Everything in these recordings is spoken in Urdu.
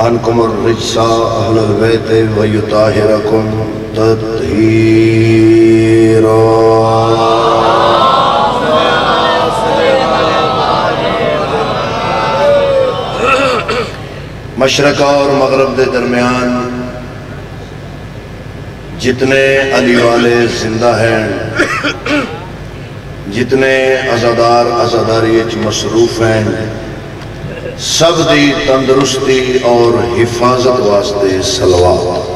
عنکم الرجس اہل البیت ویطہرکم تطہیرا۔ مشرق اور مغرب دے درمیان جتنے علی والے زندہ ہیں، جتنے عزادار عزاداری مصروف ہیں، سب دی تندرستی اور حفاظت واسطے صلوات۔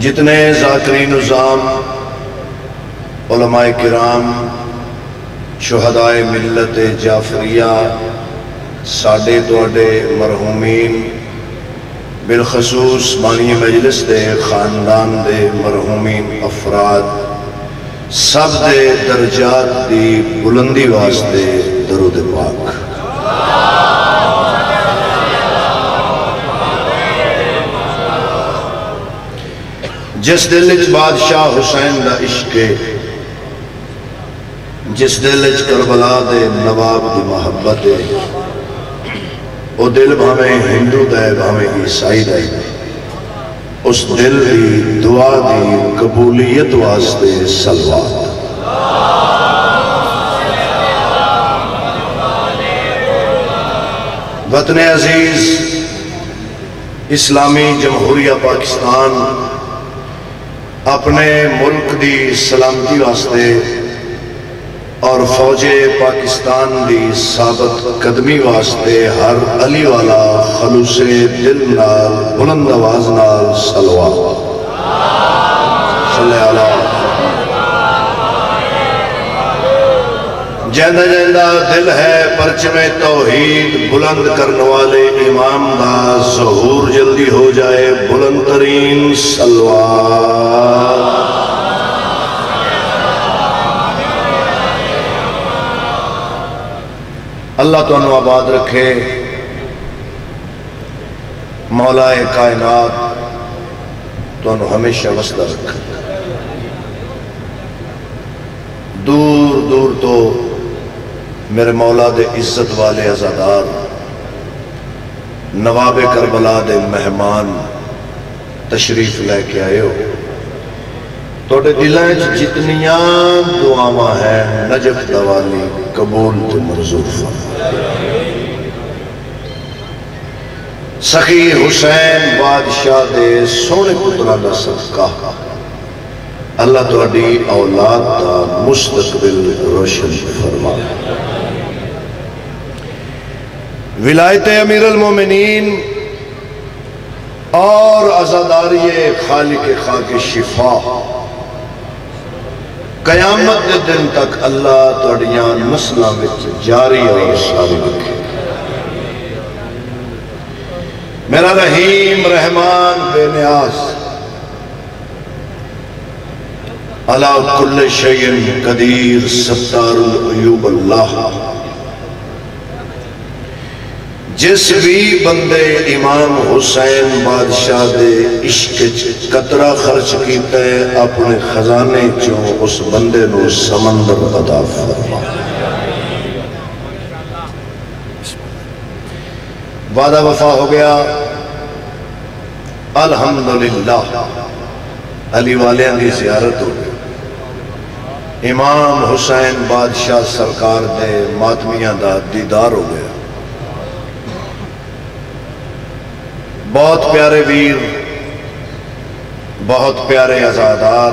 جتنے ذاکرین نظام، علماء کرام، شہدائے ملت جعفریہ، ساڈے توڑے مرحومین، بالخصوص بانی مجلس دے خاندان دے مرحومین افراد، سب دے درجات دی بلندی واسطے درود پاک۔ جس دل وچ بادشاہ حسین دا عشق ہے، جس دل وچ کربلا دے نواب دی محبت ہے، وہ دل بھاویں ہندو دے بھاویں عیسائی دے، اس دل دی دعا دی قبولیت واسطے صلوات۔ وطن عزیز اسلامی جمہوریہ پاکستان اپنے ملک دی سلامتی واسطے اور فوج پاکستان دی ثابت قدمی واسطے ہر علی والا خلوص دل نال بلند آواز نال صلوات۔ صلی اللہ جیندہ جیندہ دل ہے پرچم توحید بلند کرنے والے امام دا ظہور جلدی ہو جائے، بلند ترین صلوات۔ اللہ تو انہوں آباد رکھے، مولا کائنات تو انہوں ہمیشہ وسطہ رکھے۔ دور دور تو میرے مولا دے عزت والے عزادار، نواب کربلا دے مہمان تشریف لے کے آئے ہو، توڑے دلائیں جتنیاں دعاواں ہیں نجف دوالی قبول تے منظور فرما۔ سخی حسین بادشاہ دے سونے پترہ دا صدقہ اللہ تواڈی اولاد دا مستقبل روشن فرما۔ ولایت امیر المومنین اور عزاداری خالق خاک شفا قیامت دے دن تک اللہ توڑیاں نسلوں وچ جاری اور ساری رکھے۔ میرا رحیم رحمان بے نیاز علی کل شیء قدیر ستار العیوب اللہ، جس بھی بندے امام حسین بادشاہ دے عشق قطرہ خرچ کیتا ہے اپنے خزانے چوں اس بندے نو سمندر عطا فرما۔ وعدہ وفا ہو گیا الحمدللہ، علی والیاں دی زیارت ہو گئی، امام حسین بادشاہ سرکار دے ماتمیاں دا دیدار ہو گیا۔ بہت پیارے ویر، بہت پیارے عزادار،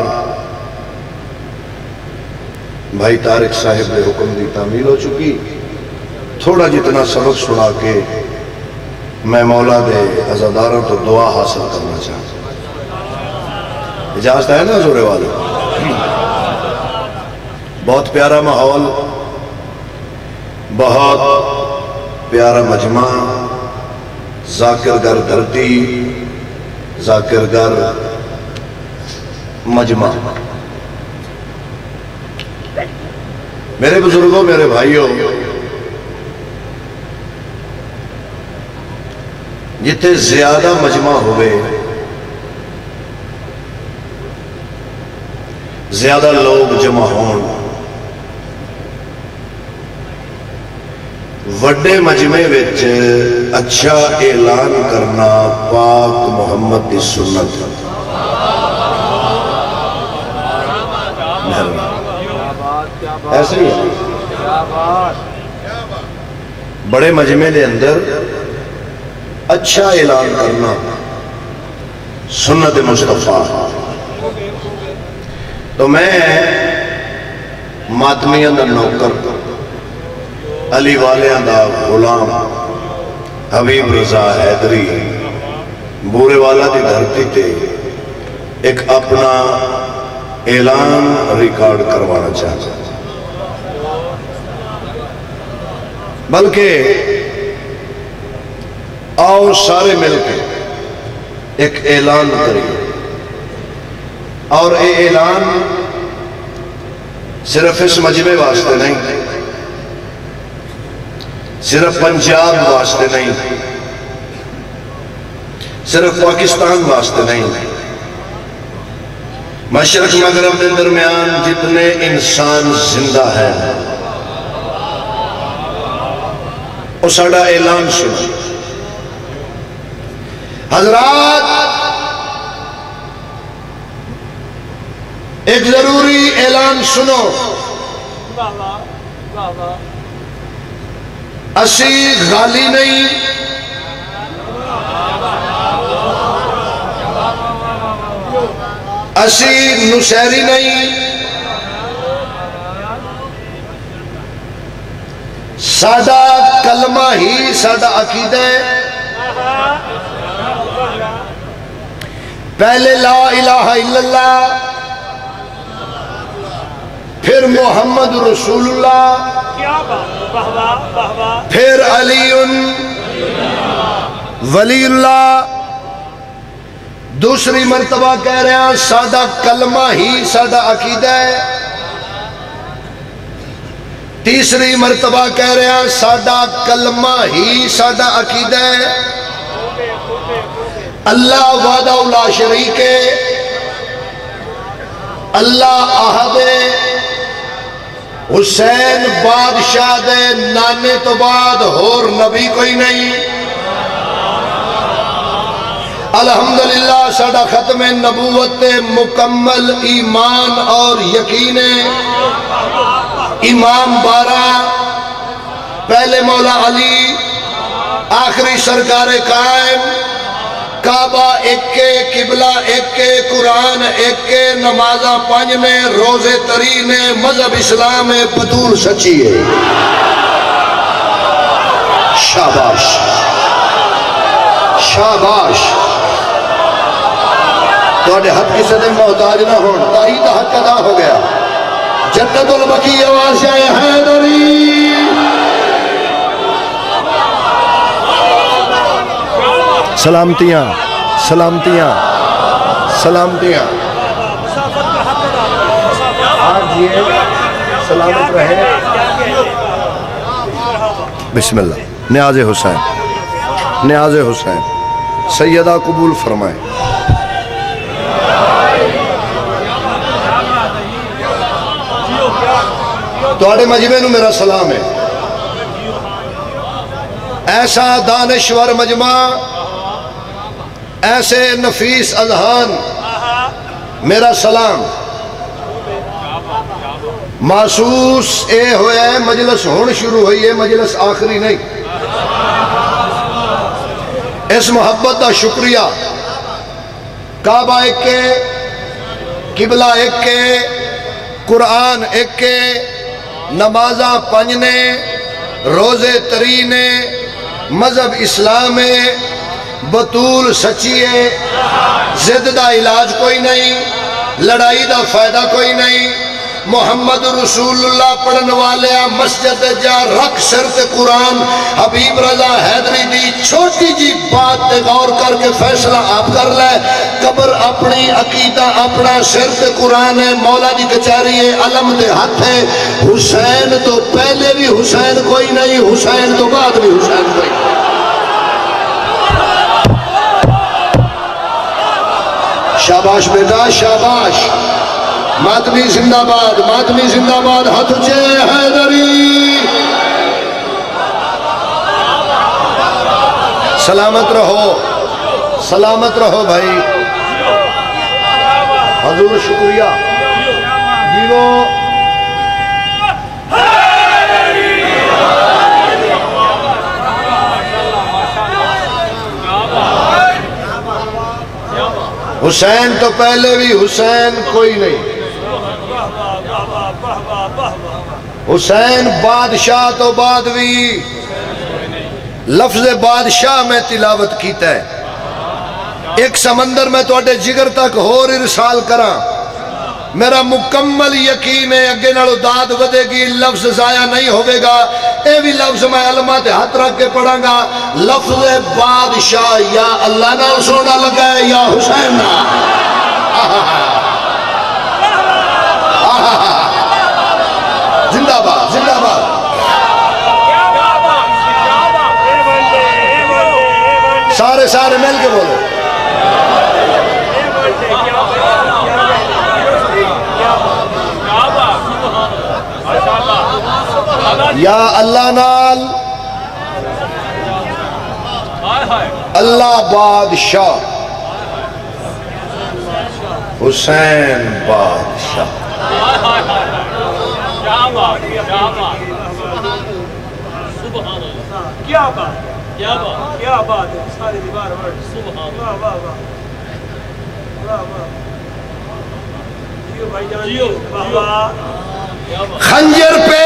بھائی طارق صاحب نے حکم دی تعمیل ہو چکی، تھوڑا جتنا سبق سنا کے میں مولا دے عزاداروں تو دعا حاصل کرنا چاہتا ہوں۔ اجازت ہے نا زورے والے؟ بہت پیارا ماحول، بہت پیارا مجمع، ذاکر گر دھرتی، ذاکر گر مجمع۔ میرے بزرگوں، میرے بھائیوں، جتنے زیادہ مجمع ہوئے، زیادہ لوگ جمع ہون، وڈے مجمع وچ اچھا اعلان کرنا پاک محمد دی سنت ایسے ہی ہے. بڑے مجمع دے اندر اچھا اعلان کرنا سنت مصطفیٰ. تو میں ماتمیاں دا نوکر علی والیاں دا غلام حبیب رضا حیدری بورے والا دی دھرتی تے ایک اپنا اعلان ریکارڈ کروانا چاہتا ہوں. بلکہ آؤ سارے مل کے ایک اعلان کریے. اور یہ اعلان صرف اس مجمع واسطے نہیں، صرف پنجاب واسطے نہیں، صرف پاکستان واسطے نہیں، مشرق مغرب کے درمیان جتنے انسان زندہ ہے وہ ساڈا اعلان سنو. حضرات ایک ضروری اعلان سنو. اسی غالی نہیں، اسی نشیری نہیں، سادہ کلمہ ہی سادہ عقیدہ ہے. پہلے لا الہ الا اللہ، پھر محمد رسول اللہ، پھر علی ولی اللہ. دوسری مرتبہ کہہ رہے ہیں سادہ کلمہ ہی سادہ عقیدہ ہے. تیسری مرتبہ کہہ رہے ہیں سادہ کلمہ ہی سادہ عقیدہ ہے. اللہ وحدہ لا شریک ہے، اللہ احد ہے، حسین بادشاہ دے نانے تو بعد اور نبی کوئی نہیں. الحمدللہ ساڈا ختم نبوت مکمل ایمان اور یقین ہے. امام 12، پہلے مولا علی، آخری سرکار قائم، کعبہ ایک کے، قبلہ ایک کے، قرآن ایک کے، نمازہ 5 نے، روزے 3 نے، مذہب اسلام ہے، بطول سچی ہے. شاباش شاباش. تواڈے حق کسی دے محتاج نہ ہون، تاہی دا حق ادا ہو گیا. جدت البقی آواز آئے حیدری. سلامتیاں سلامتیاں سلامتیاں. آج یہ سلامت رہے. بسم اللہ. نیاز حسین، نیاز حسین سیدہ قبول فرمائے. تواڈے مجمع نو میرا سلام ہے. ایسا دانشور مجمع، ایسے نفیس اذہان، میرا سلام. محسوس اے ہویا ہے مجلس ہون شروع ہوئی ہے، مجلس آخری نہیں. اس محبت کا شکریہ. کعبہ ایک کے، قبلہ ایک کے، قرآن ایک کے، نمازہ 5 نے، روزے 3 نے، مذہب اسلام ہے، بطول سچی ہے. زد دا علاج کوئی نہیں، لڑائی دا فائدہ کوئی نہیں. محمد رسول اللہ پڑھن والے مسجد جا رکھ سرت قرآن. حبیب رضا حیدری دی چھوٹی جی بات تے غور کر کے فیصلہ آپ کر لے. قبر اپنی، عقیدہ اپنا، سرت قرآن ہے، مولا دی کچہری ہے، علم دے ہاتھ ہے. حسین تو پہلے بھی حسین کوئی نہیں، حسین تو بعد بھی حسین کوئی نہیں. شاباش بیٹا شاباش. ماتمی زندہ باد، ماتمی زندہ باد. ہاتھ اونچے حیدری. سلامت رہو بھائی حضور شکریہ جیو حسین تو پہلے بھی حسین کوئی نہیں حسین بادشاہ تو بعد بھی لفظ بادشاہ میں تلاوت کیتا ہے ایک سمندر میں تو جگر تک اور ارسال کرا میرا مکمل یقین ہے اگے نالو داد ودے گی لفظ ضائع نہیں ہوئے گا اے بھی لفظ میں علمات ہاتھ رکھ کے پڑھا گا لفظ بادشاہ یا اللہ نال سونا لگا ہے یا حسین زندہ باد زندہ باد سارے مل کے بولو یا اللہ نال اللہ بادشاہ حسین بادشاہ کیا بات ہے سارے دیوار ورد سبحان اللہ واہ واہ واہ واہ جیو بھائی جان جیو واہ واہ خنجر پہ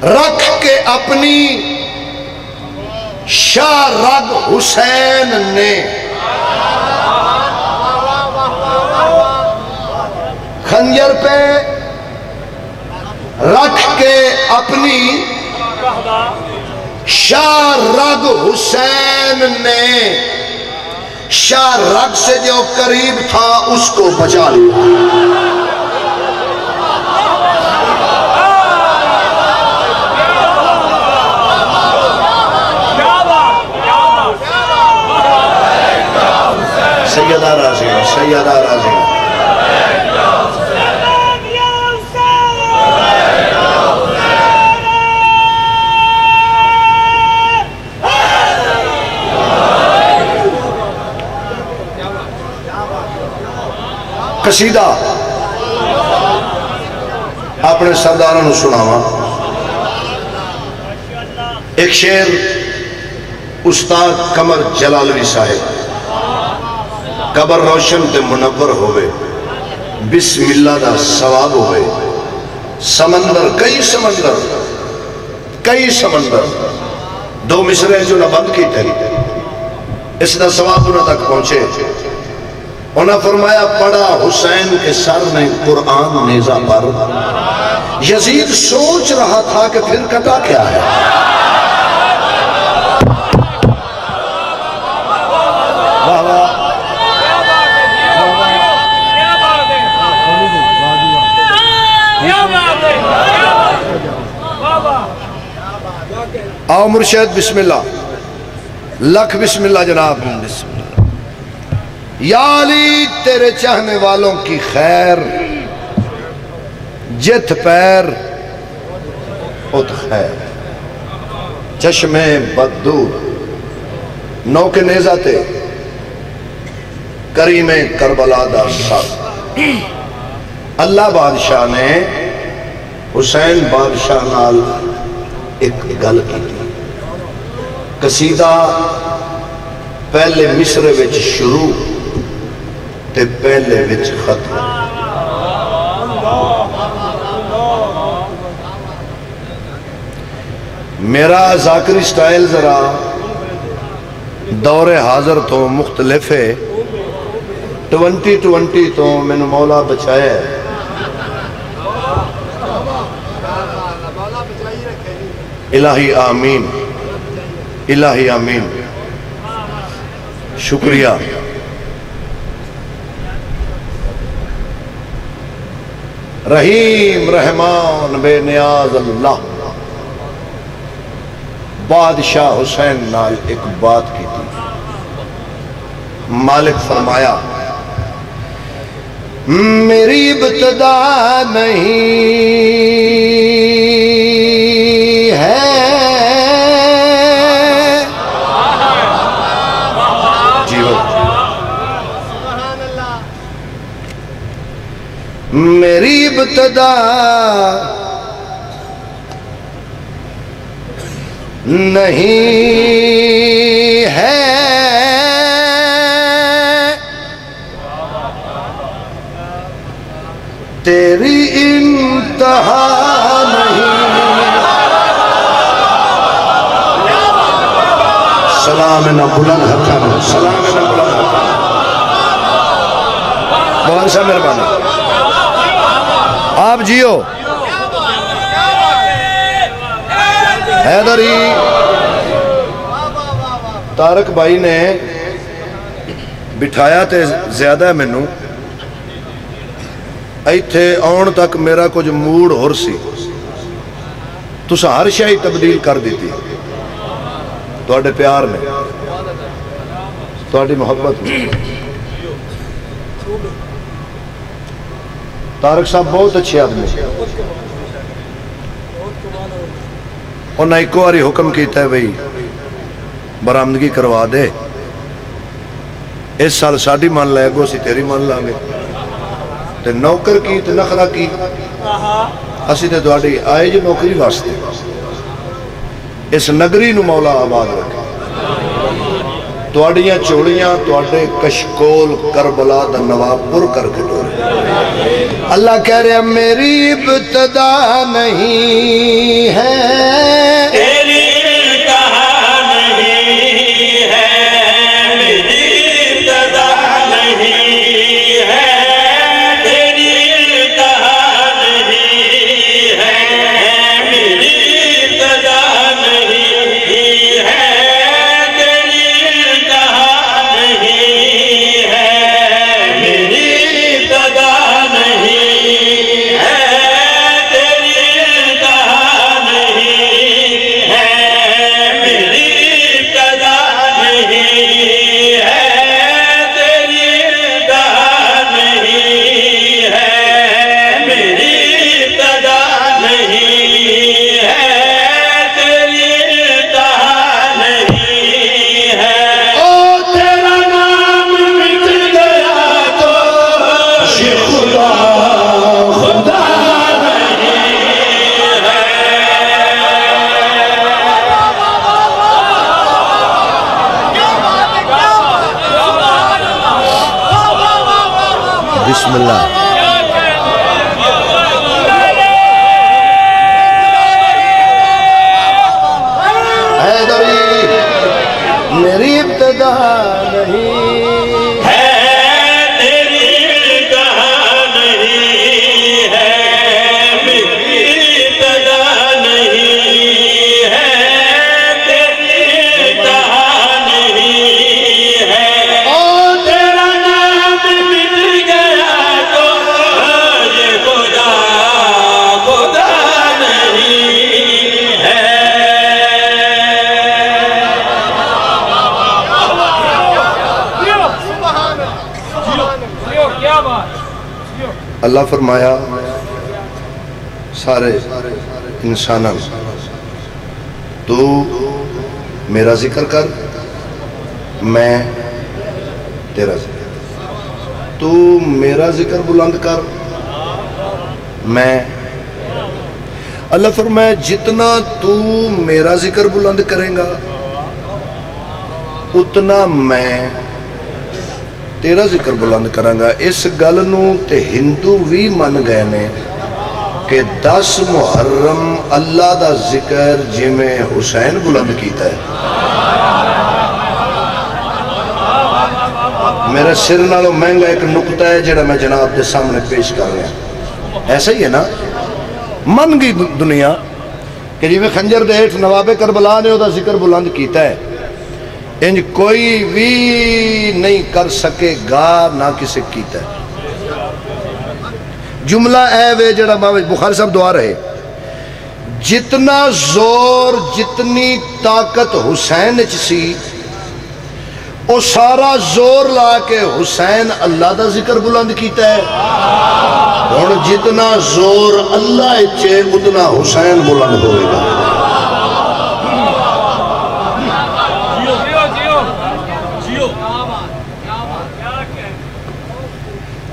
رکھ کے اپنی شاہ رگ حسین نے خنجر پہ رکھ کے اپنی شاہ رگ حسین نے شاہ رگ سے جو قریب تھا اس کو بچا لیا سیدہ راضی قصیدہ اپنے سرداروں نے سناوا ایک شعر استاد قمر جلالوی صاحب قبر روشن تے منور ہوئے بسم اللہ دا ثواب ہوئے سمندر کئی سمندر دو مصرے جو نہ بند کی تھی اس دا ثواب انہوں تک پہنچے انہوں فرمایا پڑھا حسین کے سر میں قرآن نیزہ پر یزید سوچ رہا تھا کہ پھر کٹا کیا ہے آؤ مرشد بسم اللہ لکھ بسم اللہ جناب بسم اللہ یا علی تیرے چاہنے والوں کی خیر جت پیر ات خیر چشمے بددور نو کے نیزہ تے کریم کربلا دا سر اللہ بادشاہ نے حسین بادشاہ نال ایک گل کی تھی قصیدہ پہلے مصرے وچ شروع تے پہلے وچ ختم میرا ذاکری سٹائل ذرا دور حاضر تو مختلف ہے 2020 تو میں نے مولا بچایا ہے الہی آمین الہی آمین شکریہ رحیم رحمان بے نیاز اللہ بادشاہ حسین نال ایک بات کی تھی مالک فرمایا میری ابتدا نہیں ہے ابتدا نہیں ہے، تیری انتہا نہیں۔ سلام نہ بلند حقاً، سلام نہ بلند حقاً۔ مولانا صاحب مہربانی، آپ جیو حیدری۔ تارک بھائی نے بٹھایا تے زیادہ ہے مینوں، ایتھے آن تک میرا کچھ موڈ ہور سی، تسا ہر شے تبدیل کر دیتی تواڈے پیار میں، تواڈی محبت میں۔ تارک صاحب بہت اچھے آدمی، انہیں ایک باری حکم کیتا ہے بھئی برآمدگی کروا دے، اس سال ساڈی مان لے گو، اسی تیری مان لیں گے۔ تے نوکر کی تے نخرہ کی، اسی تے تواڈی آئے جو نوکری واسطے، اس نگری نو مولا آباد رکھے، تواڈیاں چوڑیاں تواڈے کشکول کربلا دا نواب پر کر کے ڈورے۔ اللہ کہہ رہے ہیں میری ابتدا نہیں ہے، تیری انتہا نہیں ہے، میری ابتدا نہیں ہے، تیری انتہا نہیں ہے، میری ابتدا نہیں ہے، تیری انتہا نہیں ہے، میری ابتدا نہیں ہے، تیری انتہا نہیں ہے، میری ابتدا نہیں ہے، تیری انتہا نہیں ہے، میری ابتدا نہیں ہے، تیری انتہا نہیں ہے۔ او تیرا نام مٹ گیا تو خدا خدا بسم اللہ۔ حیدری میری ابتدا نہیں ہے، تیری انتہا نہیں ہے، میری ابتدا نہیں ہے، تیری انتہا نہیں ہے۔ او تیرا نام مٹ گیا تو یہ خدا خدا نہیں ہے۔ اللہ فرمایا سارے انسانوں تو میرا ذکر کر، میں تیرا ذکر، تو میرا ذکر بلند کر، میں۔ اللہ فرمایا جتنا تو میرا ذکر بلند کرے گا اتنا میں تیرا ذکر بلند کروں گا۔ اس گل نو تے ہندو بھی من گئے نے کہ 10 محرم اللہ دا ذکر جویں حسین بلند کیتا ہے، میرے سر نالوں مہنگا ایک نقطہ ہے جڑا میں جناب دے سامنے پیش کر رہا ہوں۔ ایسا ہی ہے نا، من گئی دنیا کہ جی میں خنجر دے ہیٹھ نواب کربلا نے دا ذکر بلند کیتا ہے، انج کوئی بھی نہیں کر سکے گا نہ کسی کیتا ہے۔ جملہ اے وے جڑا بخاری صاحب دعا رہے، جتنا زور جتنی طاقت حسین وچ سی او سارا زور لا کے حسین اللہ دا ذکر بلند کیتا ہے، اور جتنا زور اللہ وچ ہے اتنا حسین بلند ہوئے گا۔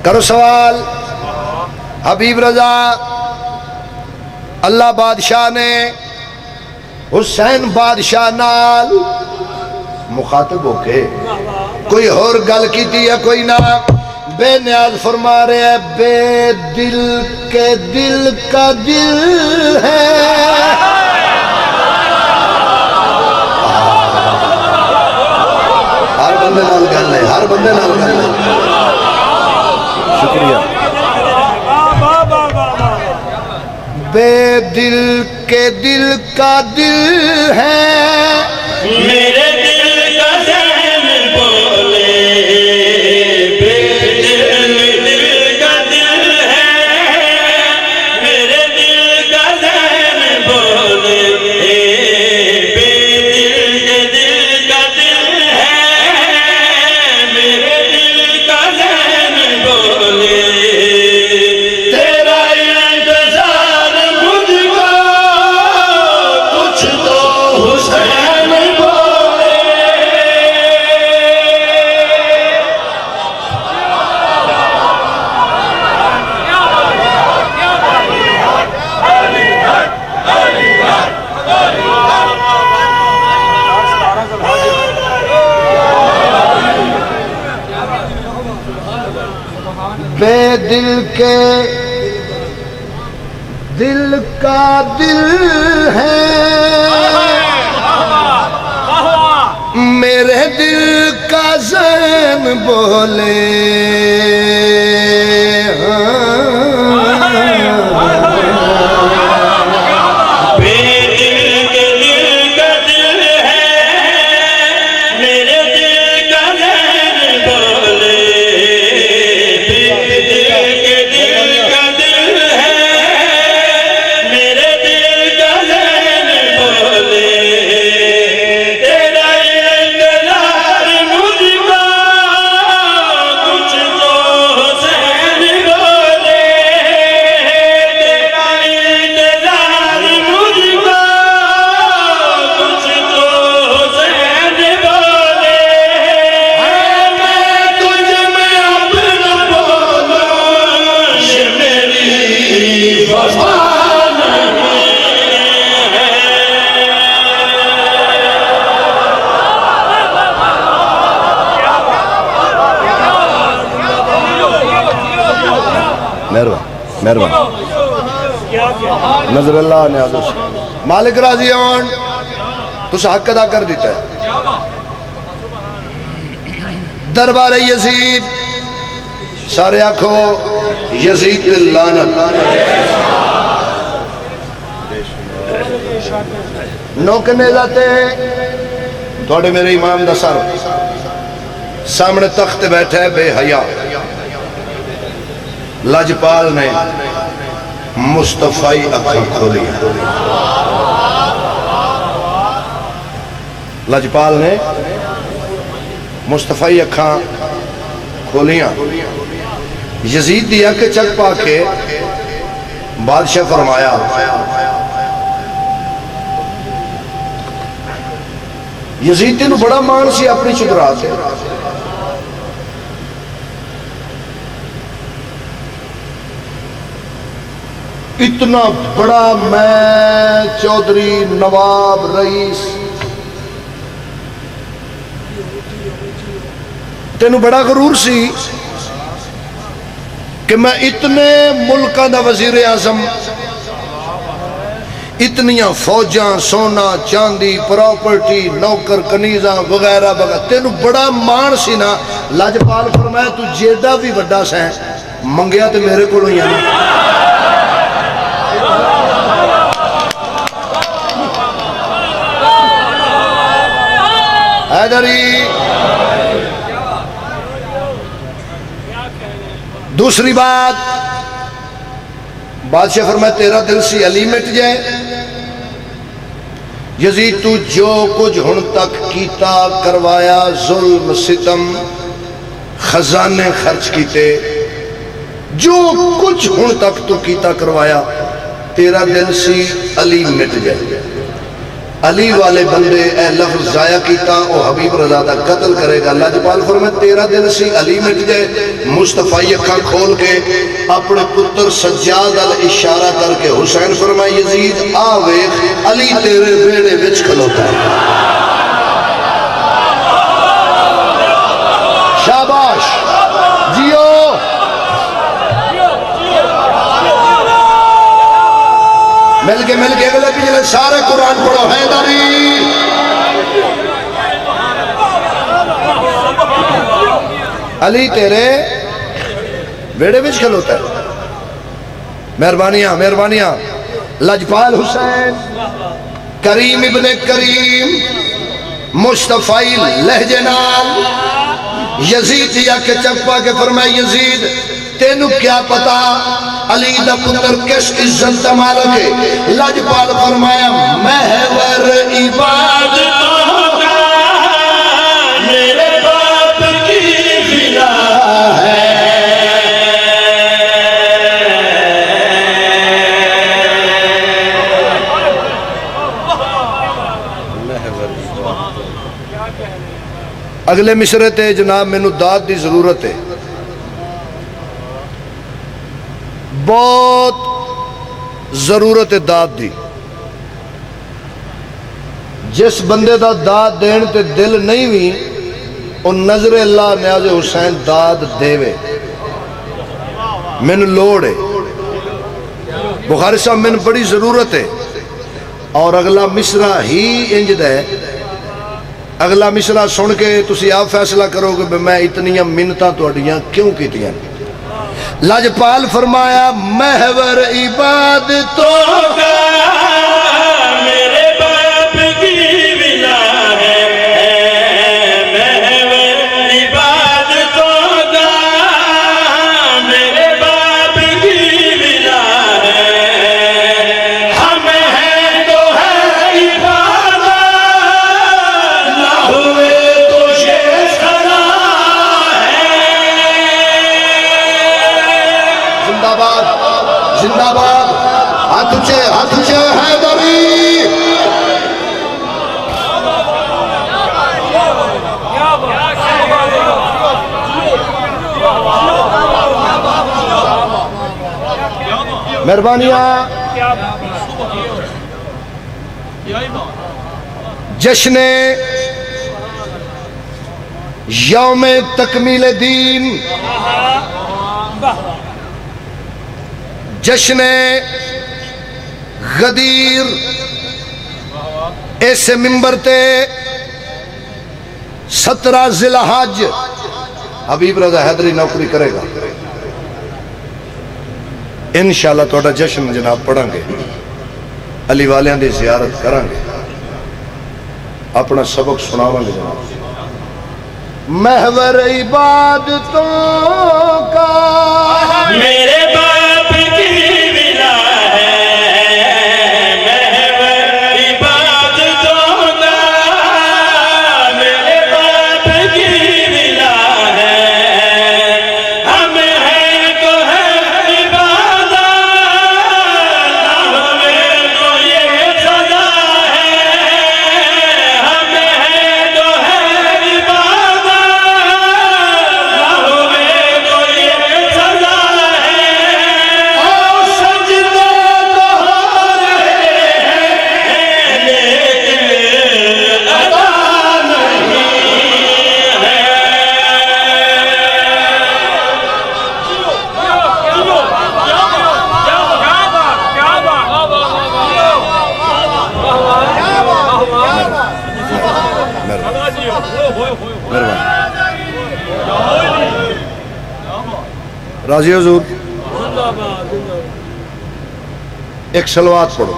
کرو سوال، حبیب رضا اللہ بادشاہ نے حسین بادشاہ نال مخاطب ہو کے کوئی اور گل کیتی ہے کوئی نہ بے نیاز فرما رہے ہیں بے دل کے دل کا دل ہے ہر بندے نال گل ہے ہر بندے نال گل ہے شکریہ بے دل کے دل کا دل ہے میرے دل کا ذہن بولے بے دل کا دل ہے میرے دل کا ذہن بولے بے دل کا دل ہے میرے دل کا ذہن بولے تیرا انتظار مجھ کو کچھ تو حسین بولے بے دل کے دل کا دل ہے میرے دل کا ذہن بولے بے دل کے دل کا دل ہے میرے دل کا ذہن بولے بے دل کے دل کا دل ہے میرے دل کا ذہن بولے تیرا انتظار مجھ کو کچھ تو حسین بولے تیرا انتظار مجھ کو کچھ تو حسین بولے میں تجھ میں اپنا بولوں یہ میری وفا مہربان مہربان نظر اللہ نے حضور مالک راضی ہون تو حق ادا کر دیتا ہے دربار یزید سارے آنکھو یزید لعنت نوکنے جاتے تھوڑے میرے امام دا سر سامنے تخت بیٹھے بے حیا لاجپال نے مصطفی اکھاں کھولی لاجپال نے مصطفی اکھاں کھولیاں یزید دیا کہ چک پا کے بادشاہ فرمایا یزید تینوں بڑا مان سی اپنی چدرا سے اتنا بڑا میں چودھری نواب رئیس تینوں بڑا غرور سی کہ میں اتنے ملکاں دا وزیر اعظم اتنیاں فوجاں سونا چاندی پراپرٹی نوکر کنیزاں وغیرہ وغیرہ تینوں بڑا مان سی نا لاجپال فرمایا تو جیڈا بھی بڑا سیں منگیا تے میرے کو لوئی آنا حیدری دوسری بات بادشاہ فرمایا تیرا دل سی علی مٹ جائے یزید تو جو کچھ ہن تک کیتا کروایا ظلم ستم خزانے خرچ کیتے جو کچھ ہن تک تو کیتا کروایا تیرا دل سی علی مٹ جائے علی والے بندے اے لفظ ضائع کیتا او حبیب رضا دا قتل کرے گا. لاجپال فرمائے تیرا دل سی علی مٹ جائے. مصطفی اکھاں کھول کے اپنے پتر سجاد ال اشارہ کر کے حسین فرمائے یزید آ ویکھ علی تیرے بیڑے وچ کھلوتا ہے. شاباش جیو. مل کے اگلے پچھلے سارے قرآن پڑھو. حیدری علی تیرے بیڑے وچ کھلوتا ہے. مہربانیاں. لجپال حسین کریم ابن کریم مصطفی لہجے نال یزید یا کے چپا کے فرمائے یزید تینو کیا پتا علی دا پتر کس عزت دا مالک ہے. لجپال فرمایا محور عبادتوں کا میرے باپ کی فدا ہے. اگلے مصرے تے جناب مینوں داد دی ضرورت ہے. بہت ضرورت ہے داد دی. جس بندے دا داد دین تے دل نہیں بھی ان نظر اللہ نیاز حسین داد دے وے. مینوں لوڑ ہے. بخاری صاحب مینوں بڑی ضرورت ہے. اور اگلا مصرہ ہی انج دے. اگلا مصرہ سن کے تسی آپ فیصلہ کرو کہ میں اتنی منتاں تہاڈیاں کیوں کیتیاں. لجپال فرمایا محور عبادتوں کا میرے باپ کی ولا ہے. محور عبادتوں کا میرے باپ کی ولا ہے. ہم ہیں تو ہے عبادت نہ ہوئے تو شیخ خدا ہے. زندہ باد. ہاتھ اونچے حیدری. مہربانیاں. جشن یوم تکمیل دین جشن غدیر اس منبر تے 17 ذی الحج حبیب رضا حیدری نوکری کرے گا. انشاءاللہ توڑا جشن جناب پڑھیں گے. علی والیاں دی زیارت کریں گے. اپنا سبق سناواں گے جناب. محور عبادتوں کا میرے باپ کی ولا ہے. محور عبادتوں کا میرے باپ کی ولا ہے. ہم ہیں تو ہے عبادت نہ ہوئے تو یہ سزا ہے. ہم ہیں تو ہے عبادت نہ ہوئے تو یہ سزا ہے. اور سجدے تو ہو رہے ہیں لیکن ادا نہیں ہے. راضی حضور ایک صلوات پڑھو.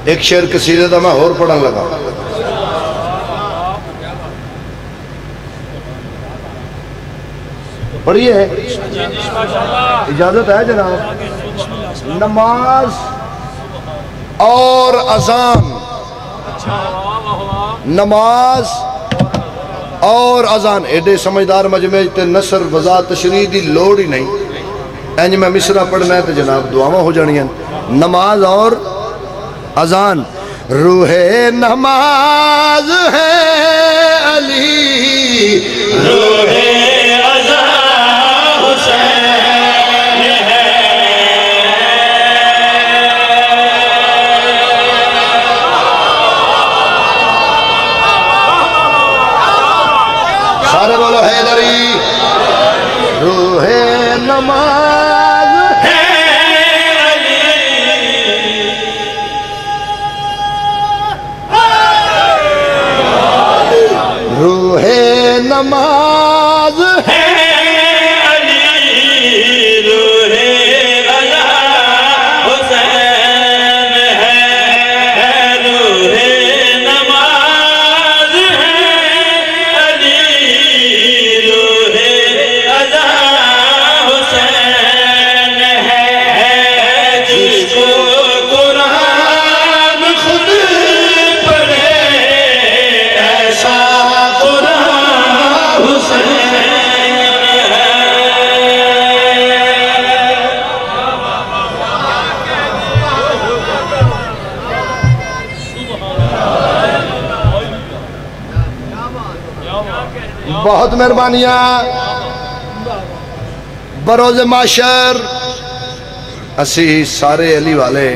ایک شعر قصیدے دا میں اور پڑھن لگا. پڑھیے. اجازت ہے جناب. نماز اور اذان. نماز اور اذان ایڈے سمجھدار مجمع تے نثر وضاحت تشریح دی لوڑ ہی نہیں. اینج میں مصرع پڑھنا ہے تو جناب دعاواں ہو جانی ہیں. نماز اور اذان. روح نماز ہے علی، روح ازاں حسین ہے. سارے بولو حیدری. روح نماز ہے علی، روح نماز ہے علی، روح ازاں حسین ہے. روح نماز ہے علی، روح ازاں حسین ہے. جس کو قرآن خود پڑھے ایسا قرآن حسین ہے. بہت مہربانیاں. بروز معاشر اسی سارے علی والے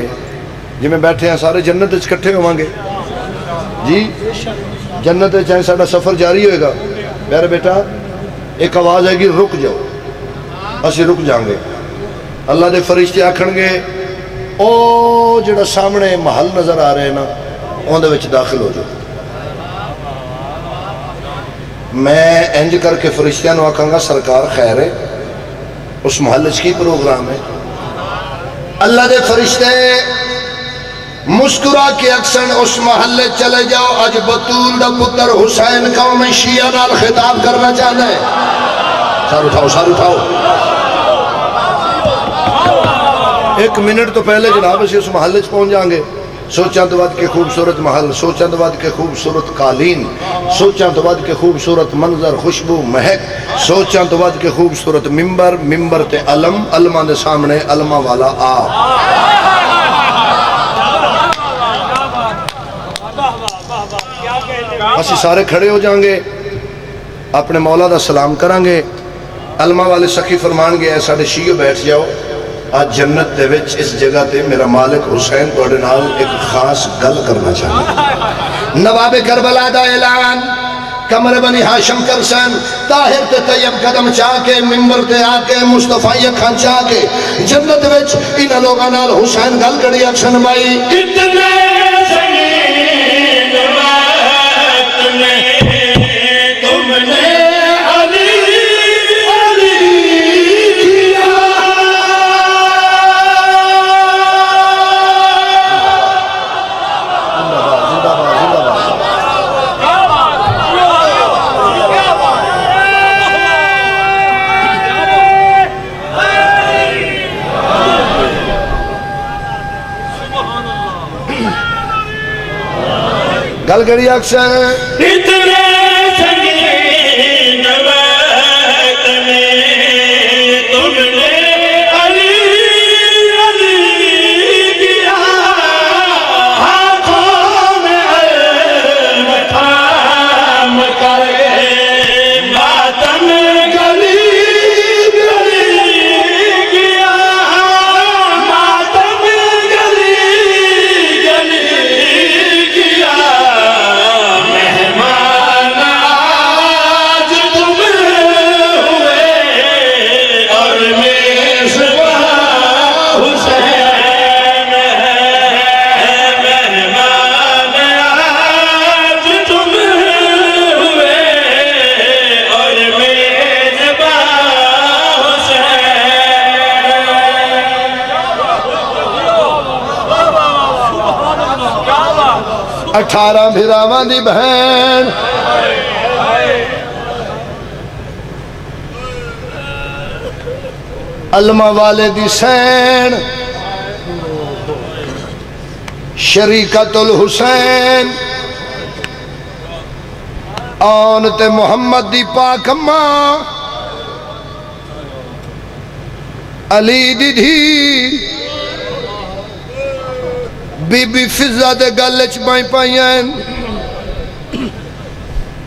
جی میں بیٹھے ہیں سارے جنت وچ کٹھے ہوواں گے جی. جنت وچ ساڈا سفر جاری ہوئے گا. میرے بیٹا ایک آواز ہے گی رک جاؤ، اسی رک جائیں گے. اللہ دے فرشتے آکھن گے او جڑا سامنے محل نظر آ رہے ہیں نا اون دے وچ داخل ہو جاؤ. میں انج کر کے فرشتیاں نو آکھاں گا سرکار خیر ہے اس محل وچ کی پروگرام ہے. اللہ دے فرشتے مسکرا کے اکسن اس محلے چلے جاؤ. اج بطول دا پتر حسین قوم شیعہ نال خطاب کرنا چاہتا ہے. سار اٹھاؤ سار اٹھاؤ. ایک منٹ تو پہلے جناب اسی اس محلے چ پہنچ جائیں گے. سوچاں تو ود کے خوبصورت محل، سوچاں تو ود کے خوبصورت قالین، سوچاں تو ود کے خوبصورت منظر خوشبو مہک، سوچاں تو ود کے خوبصورت ممبر، ممبر تے علم، علماں دے سامنے علماں والا آ. اسی سارے کھڑے ہو جائیں گے، اپنے مولا دا سلام کریں گے. علماء والے سخی فرمان گے اے ساڈے شیعہ بیٹھ جاؤ. آج جنت دے وچ اس جگہ تے میرا مالک حسین تواڈے نال ایک خاص گل کرنا چاہتا ہے. نواب کربلا دا اعلان کمر بنی ہاشم کرسن طاہر تے طیب قدم چاہ کے ممبر تے آ کے مصطفی اکھاں چاہ کے جنت وچ انہاں لوکاں نال حسین گل کری اکشن بھائی. کتنے سنگین وقت میں تم نے علی علی کیا. زندہ باد زندہ باد. گل کری اکشن. اتنے سنگین وقت میں تم نے علی علی کیا. ہاتھوں میں علم تھام کر ماتم گلی گلی کیا. ماتم گلی گلی کیا. مہمان آج تم ہوئے اور میزباں حسین ہے. مہمان آج تم ہوئے اور میزباں حسین. 18 بھراواں دی بہن علماء والے دی سین شریکت الحسین آن تے محمد دی پاک اماں علی دی دھی بی بی فضا دے گلچ پائیں پائیں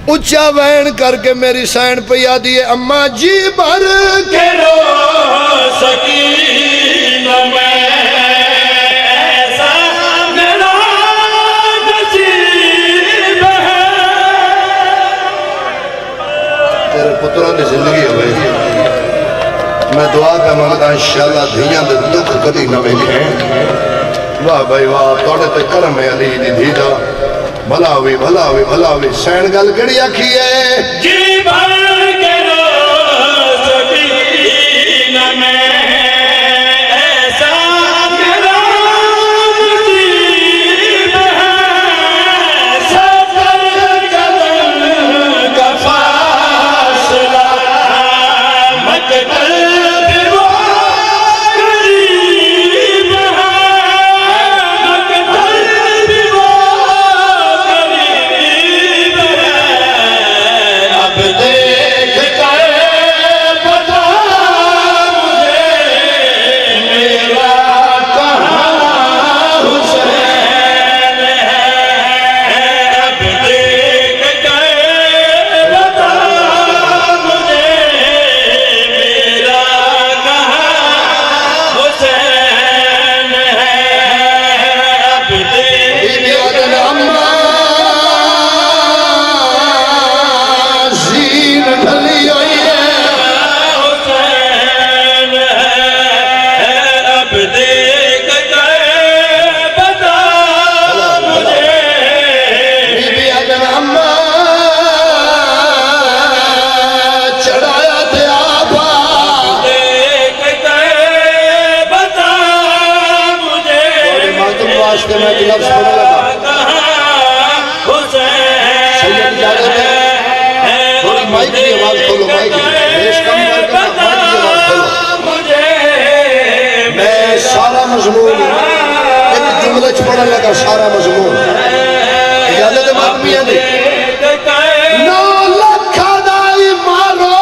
اچھا وین کر کے میری سین پیا دیئے اماں جی بھر کے رو سکینہ میں ایسا میرا نصیب ہے تیرے پتروں کی زندگی ہوئے میں دعا کا مانگتا انشاءاللہ دھیاں دے دکھ کدی نہ ویکھیں واہ بھائی واہ توڑے تے کرم ہے علی دی دھی دا بھلا ہوئی بھلا ہوئی بھلا ہوئی سین گل کیڑی آکھی ہے جی بھر کے رو سکینہ میں ایسا میرا نصیب ہے سفر قدم کا فاصلہ مقتل بھی وہ قریب ہے مقتل بھی وہ قریب ہے اب دیکھ کر بتا مجھے میرا کہاں حسین ہے اب دیکھ کر بتا مجھے میرا کہاں حسین ہے اب دیکھ بی عدن اماں زین ڈھلی ہوئی ہے حسین ہے اب دیکھ کر بتا مجھے بی بی عدن اماں چڑھایا تھے آبا دیکھ کر بتا مجھے اور ماتم واسطے میں ایک لفظ پڑھنے لگا کہاں حسین سید اجازت ہے تھوڑی مائک کی آواز کھولو مائک کی ریش کم کر کے مائک کی آواز کھولو مجھے میں سارا مضمون ایک جملے چ پڑھنے لگا سارا مضمون اجازت ہے ماتمیاں دی نو لکھا دائی مارو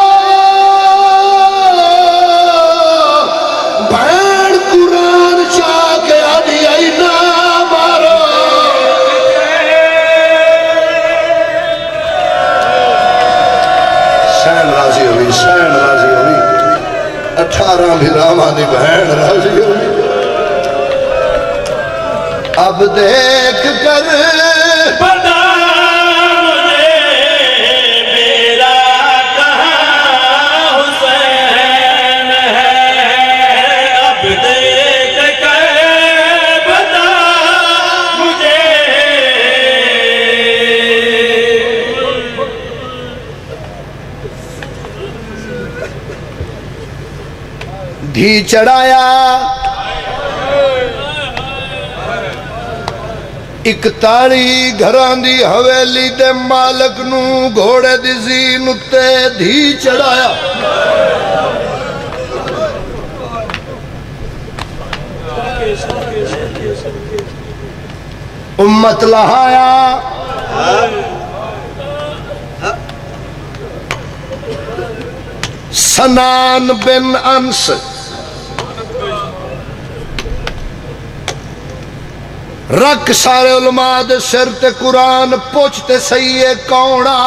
بھین قرآن چاہ کے آدھی آئی نہ مارو سین راضی ہوئی سین راضی ہوئی 18 بھی راما دی بہن راضی ہوئی اب دیکھ کر بتا مجھے میرا کہاں حسین ہے اب دیکھ کر بتا مجھے دھی چڑھایا ایک تاڑی گھران دی حویلی دے مالک نو گھوڑے دی زین اتے دھی چڑھایا امت لہایا سنان بن انس رکھ سارے علماء دے سر تے قرآن پوچھتے سہیے کونا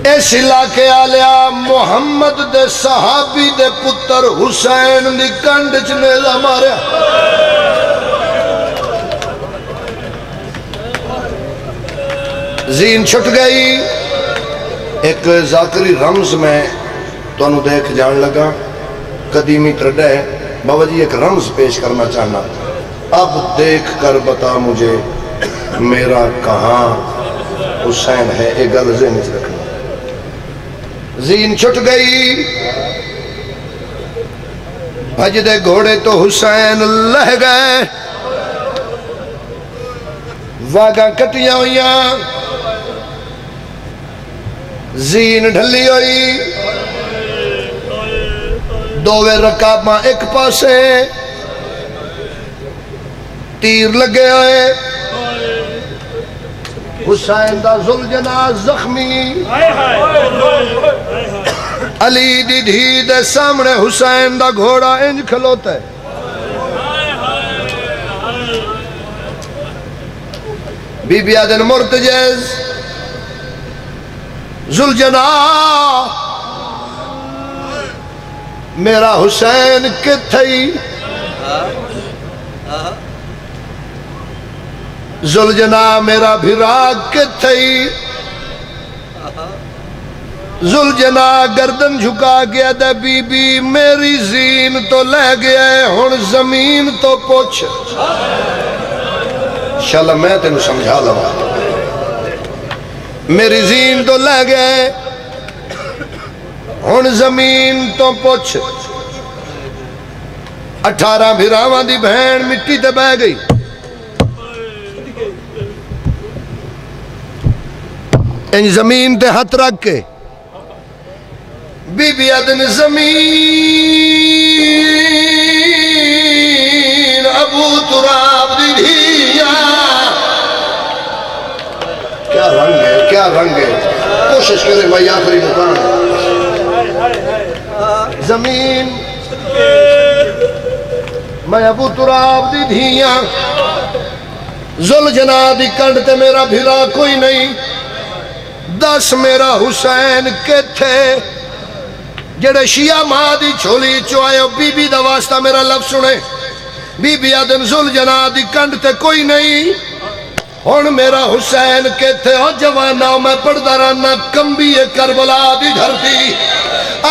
اس علاقے آلیا محمد دے صحابی دے پتر حسین دی کنڈ چنیلا ماریا زین چھٹ گئی ایک ذاکری رمز میں تو انہوں دیکھ جان لگا قدیمی ٹرڈا ہے بابا جی ایک رمز پیش کرنا چاہنا اب دیکھ کر بتا مجھے میرا کہاں حسین ہے ایک گل ذہن میں رکھنا زین چھٹ گئی بھج دے گھوڑے تو حسین لہ گئے واگاں کٹیاں ہویاں زین ڈھلی ہوئی دووے رکاباں ایک پاسے تیر لگے ہوئے حسین دا ذوالجناح زخمی علی دی دھی دے سامنے حسین دا گھوڑا انج کھلوتا ہے. بی بی آدن مرتجز ذوالجنا میرا حسین کتھئی؟ ذوالجنا میرا بھرا کتھئی؟ ذوالجنا گردن جھکا گیا دے بی بی میری زین تو لے گیا ہے ہن زمین تو پوچھ. انشاءاللہ میں تینوں سمجھا لوا. میری زین تو لے گئے ہن زمین تو پوچھ. 18 بھراواں دی بہن مٹی تے بہ گئی. ان زمین تے ہاتھ رکھ کے بی بی ادن زمین ابو تراب دی دھیا. کیا رنگ ہے کیا رنگ ہے. کوشش کرے بھائی آخری مقام. زمین میں ابو تراب دی دھیاں. ذوالجنا دی کنڈ تے میرا بھرا کوئی نہیں. دس میرا حسین کتھے؟ جڑے شیعہ ماں دی چھولی چوائے بی بی دا واسطہ میرا لفظ سنے. بی بی آدم ذوالجنا دی کنڈ تے کوئی نہیں. ہن میرا حسین کتھے؟ ہو جوانا میں پڑھدا رہنا کمبی کربلا دی دھرتی.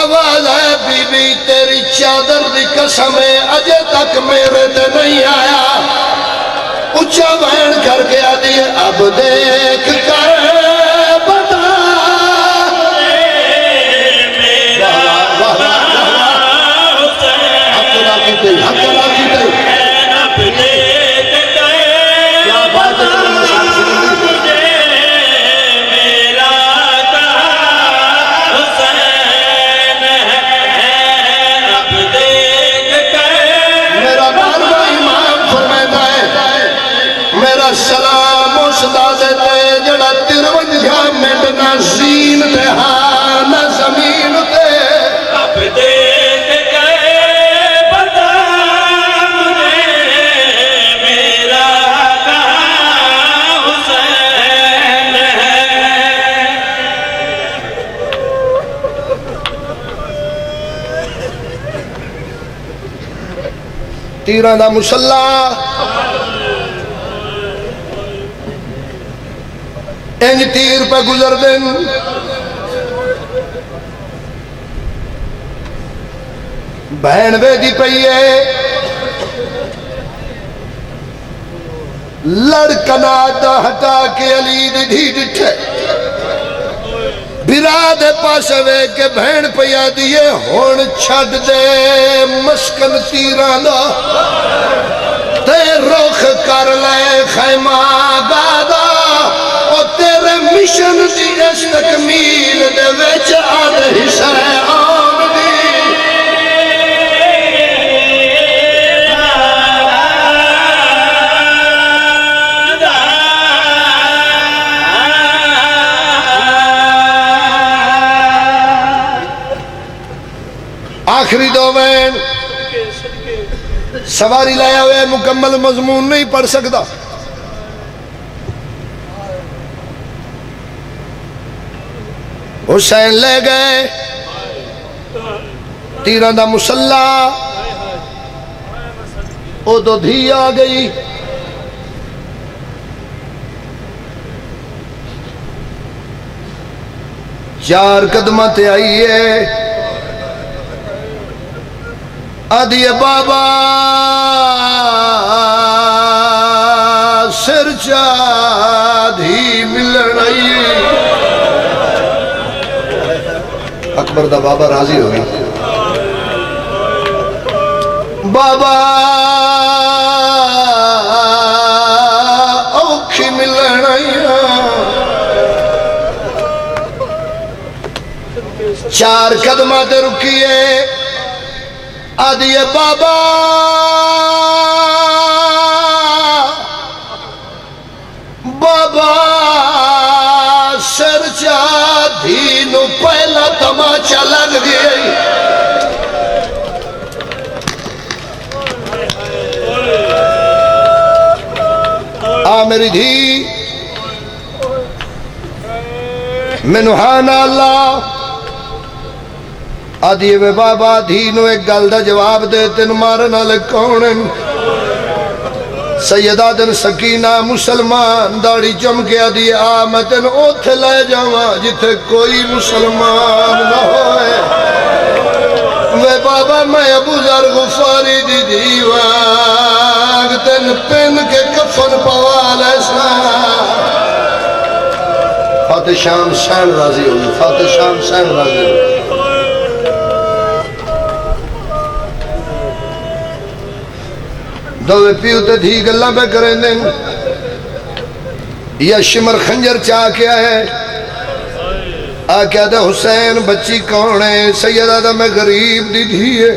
آواز ہے بی بی تیری چادر دی قسم ہے اجے تک میرے تے نہیں آیا. اچھا بہن کر کے آدھی ہے اب دیکھ کر بتا. سلام استاد تے جڑا 53 منٹ نہ زین تے ہاں نہ زمین تے. اب دیکھ کے بتا مجھے میرا کہاں حسین ہے. تیراں دا مسلح انج تیر پہ گزر دن. بہن ویدی پئی ہے لڑکنا دا ہٹا کے علی دی دھی ڈٹھے. بھرا دے پاسے وے کے بہن پیا دیئے ہون چھڑ دے مسکن تیران دا تے روخ کر لے خیمہ گادا. تیرے مشن دی اس تکمیل دے ویچ آدھے حصہ آن دی. آخری دو بین سواری لایا ہوئے مکمل مضمون نہیں پڑھ سکتا. حسین لے گئے تیران دا مسلح. او دو دھی آ گئی. چار قدمہ تے آئیے آدھیے بابا سر چادھی ملن آئیے. اکبر دا بابا راضی ہوئی. بابا اوکھی ملن آئیاں. چار قدمہ تے رکیے آدھیے بابا بابا سر چادھی نو پہلا تماچا لگ گیا. میری دھی مینو ہاں نہ اللہ آدھی وے بابا دھی نو ایک گل دا جواب دے تین مارن والے کون ہیں؟ سیدہ دن سکینہ مسلمان داڑھی چمکے آدھی آ میں تین اوتھے لے جاواں جتھے کوئی مسلمان نہ ہوئے وے بابا میں ابو ذر غفاری دی دیواں تین پین کے کفن پوال ایسا فاتح شام سین راضی ہوئی فاتح شام سین راضی ہوئی دوے پیو تے دھی گلہ پہ کریں دیں یا شمر خنجر چاہ کیا ہے آکیا دے حسین بچی کون ہے سیدہ دا میں غریب دی دھی ہے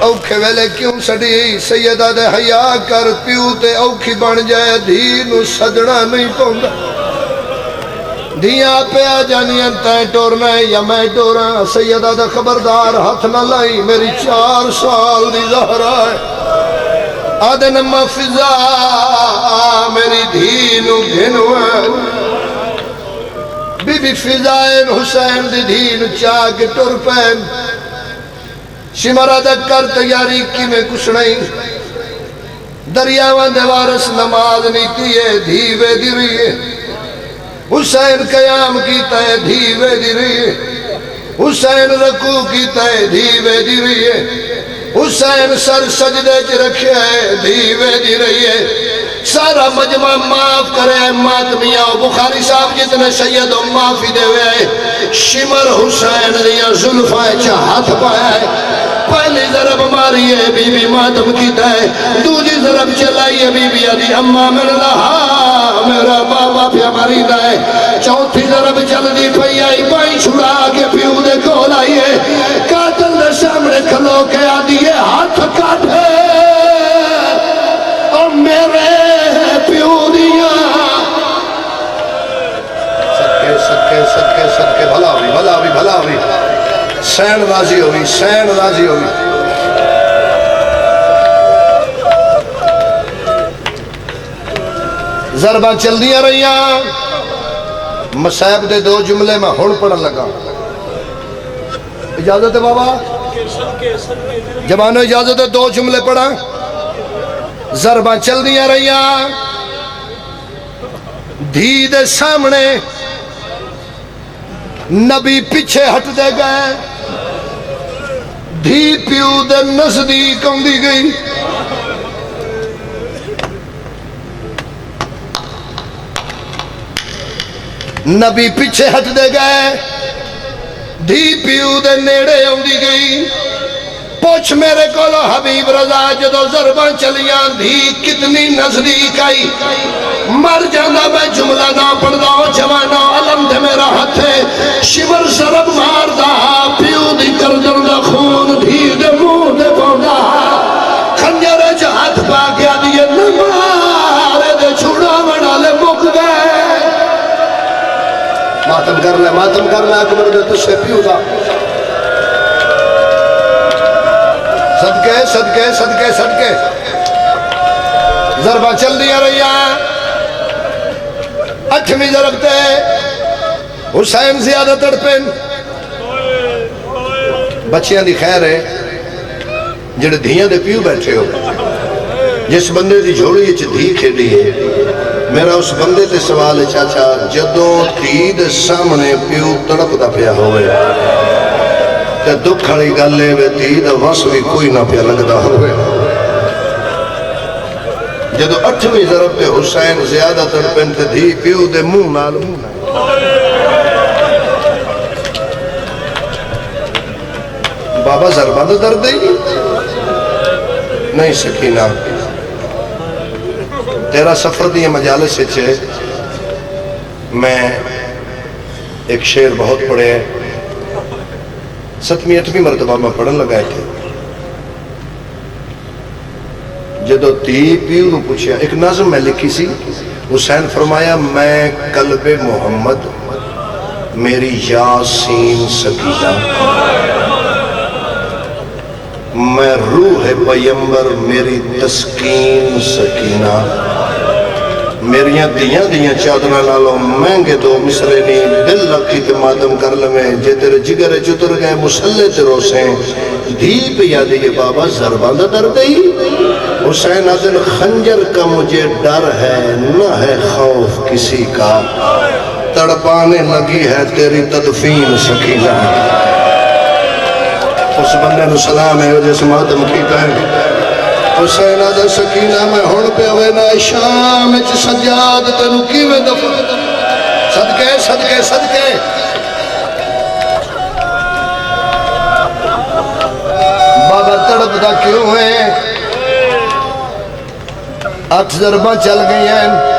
اوکھے ویلے کیوں سڑی سیدہ دے حیاء کر پیو تے اوکھی بن جائے دھی نو سجڑا نہیں پوندا دھیاں پہ آ جانیاں تائیں ٹورنا ہے یا میں ٹورا سیدہ دا خبردار ہاتھ نہ لائی میری 4 سال دی زہرہ ہے آدن مفضا میری دھینو گھنوان بی بی فضائن حسین دی دھینو چاہ کے ٹور پین شمرہ دکر تیاری کی میں کچھ نہیں دریاوان دیوارس نماز نہیں کیے دھیوے دی رہی ہے حسین قیام کیتا ہے دھیوے دی رہی ہے حسین رکوع کیتا ہے دھیوے دی رہی ہے حسین سر سجدے چ رکھے ہے دھیوے دی رہی ہے سارا مجمع معاف کرے ماتمیاں بخاری صاحب جتنے سید و معافی دے ہوئے شمر حسین دیا ظلفائے چا ہاتھ پایا ہے پہلی ضرب ماری ہے بی بی ماتم کیتا ہے دوجی ضرب چلائی ہے بی بی آدھی اممہ من لہا میرا بابا پیا مریدہ ہے چوتھی ضرب چل دی پئی آئی بائی چھڑا کے پیو دے کول آئی ہے قاتل دے سامنے کھلو کے آدھی ہے ہاتھ کاٹ ہے اور میرے پیو دیا صدقے صدقے صدقے صدقے بھلا ہوئی بھلا ہوئی بھلا ہوئی سین راضی ہوئی سین راضی ہوئی ضربہ چل دیا رہیاں مصائب دے 2 جملے میں ہون پڑھن لگا اجازت ہے بابا جبانو اجازت ہے 2 جملے پڑھا ضربہ چل دیا رہیاں دھی دے سامنے نبی پیچھے ہٹ دے گئے دھی پیو دے نزدیک آندی گئی نبی پیچھے ہٹ دے گئے دھی پیو دے نیڑے آندی گئی پوچھ میرے کولو حبیب رضا جدو ضرباں چلیاں دھی کتنی نزدیک آئی مر جانا میں جملہ نہ پڑھ دا جوانا علم دے میرا ہاتھ ہے شمر ضرب مار دا پیو دی گردن دا خون دھی دے منہ دے پوندا خنجر جو ہاتھ پا گیا دیئے نمارے دے چھوڑا بنا لے مک گئے ماتم کر لے اکبر دے تجھ سے پیو دا صدقے صدقے صدقے صدقے ضربہ چل دیا رہیا 8ویں ضرب تے حسین زیادہ تڑپن بچیاں دی خیر ہے جڑے دھیاں دے پیو بیٹھے ہو جس بندے دی جھوڑی اچھ دھی کھیڑی ہے میرا اس بندے تے سوال ہے چاچا جدوں دھی دے سامنے پیو تڑپ دا پیا ہوئے تے دکھ ہڑی گلے وے دھی دا وس بھی کوئی نہ پیا لگدا ہوئے جدو 8ویں ضرب تے حسین زیادہ تڑپن تے دھی پیو دے منہ نال بابا ضربہ دا درد دے نہیں سکینہ تیرا سفر دی مجالس سے چھے میں ایک شعر بہت پڑھے ہیں 7ویں 8ویں مرتبہ میں پڑھن لگائے تھے جدو تی پیو نو پوچھیا ایک نظم میں لکھی سی حسین فرمایا میں قلب محمد میری یاسین سکینہ میں روح پیمبر میری تسکین سکینہ میریاں دیاں دیاں چادرہ نالوں مہنگے دو مصرے نہیں دل رکھی تے ماتم کر لمیں جے تیرے جگر چتر گئے مسلح تے روسیں دھی پہ یادی یہ بابا زربان دا در دئی حسین عدل خنجر کا مجھے ڈر ہے نہ ہے خوف کسی کا تڑپانے لگی ہے تیری تدفین سکینہ اس بندے نو سلام ہے جس ماتم کی کہیں حسین دا سکینہ میں ہون پہ ہوئے نا شام اچھ سجاد تنو کیویں دفع صدقے صدقے صدقے بابا تڑپ دا کیوں ہے 8 ضرباں چل گئی ہیں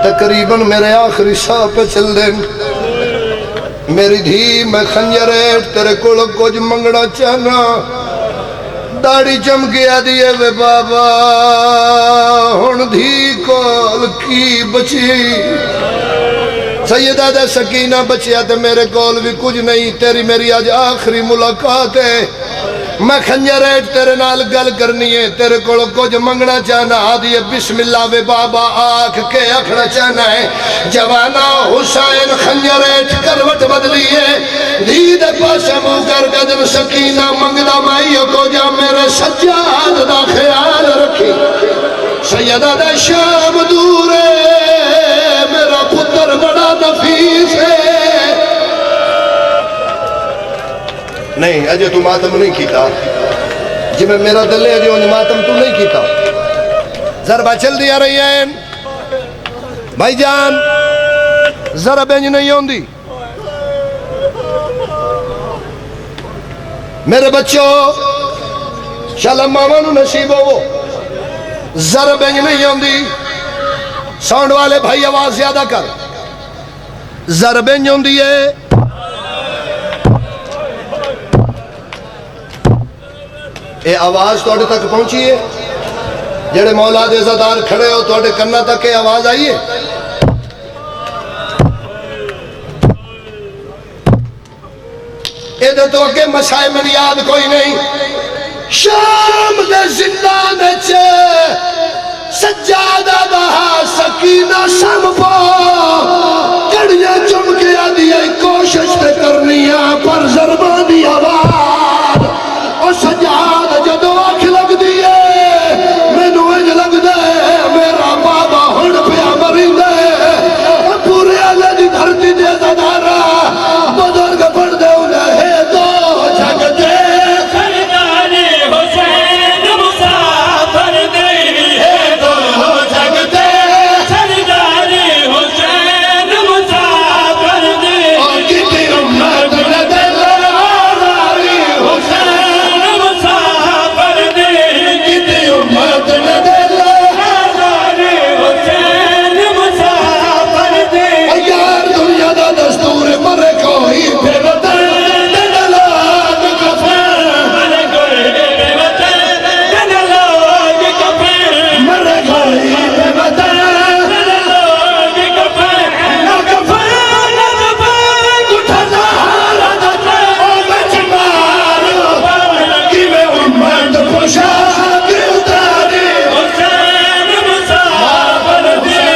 تقریباً میرے آخری ساہ پہ چل دیں میری دھی میں خنجریٹ تیرے کولو کچھ منگنا چاہنا داڑی چمکیا دیئے وے بابا ہن دھی کول کی بچی سیدہ دے سکینہ بچیا تے میرے کول بھی کچھ نہیں تیری میری آج آخری ملاقات ہے میں خنجریٹ تیرے نال گل کرنی ہے تیرے کولو کچھ منگنا چاہنا آدھی بسم اللہ وے بابا آکھ کے اکھنا چاہنا ہے جوانا حسین خنجریٹ کروٹ بدلی ہے دید پاسے مو کر گدن سکینہ منگنا مائیو کو جا میرے سجاد دا خیال رکھی سیدہ دا شام دور ہے میرا پتر بڑا نفیس ہے نہیں اجے تو ماتم نہیں کیتا جی میں میرا دل ہے جو ماتم تو نہیں کیتا ضربہ چل دیا رہی ہیں بھائی جان ذرا بینج نہیں ہوندی میرے بچوں شاءاللہ ماما نو نصیب ہو ذرا بینج نہیں ہوندی ساؤنڈ والے بھائی آواز زیادہ کر ذرا بینج ہوندی ہے اے آواز توڑے تک پہنچی ہے جڑے مولا دے عزادار کھڑے ہو توڑے کرنا تک اے آواز آئی ہے اے دے تو اگے مسائے میں یاد کوئی نہیں شام دے زندان چے سجادہ دہا سکینہ سمپا کڑیاں چمکیا دیا کوشش تے کرنیا پر ضربہ دی آواز اور سجاد جدو آنکھ لگ دیئے میں نو اج لگ دے میرا بابا ہن پیا مری دے پورے اللہ دی دھرتی دے زدارا بزرگ پڑھ دے انہیں ہے دو جھگ دے سرداری حسین مسافر دے ہے دو جھگ دے سرداری حسین مسافر دے اور کتی امت نے دل آزاری حسین مسافر دے کتی امت نے دل آزاری حسین مسافر دے یار دنیا دا دستور مرے کوئی پھر وطن دلال کفن مرے کوئی بے وطن دلال کفن مرے کوئی پھر وطن دلال کفن نہ کفن نہ کفن اٹھنا حالت او بچ مارو کی میں امت خوشا کی اتاری حسین مسافر دے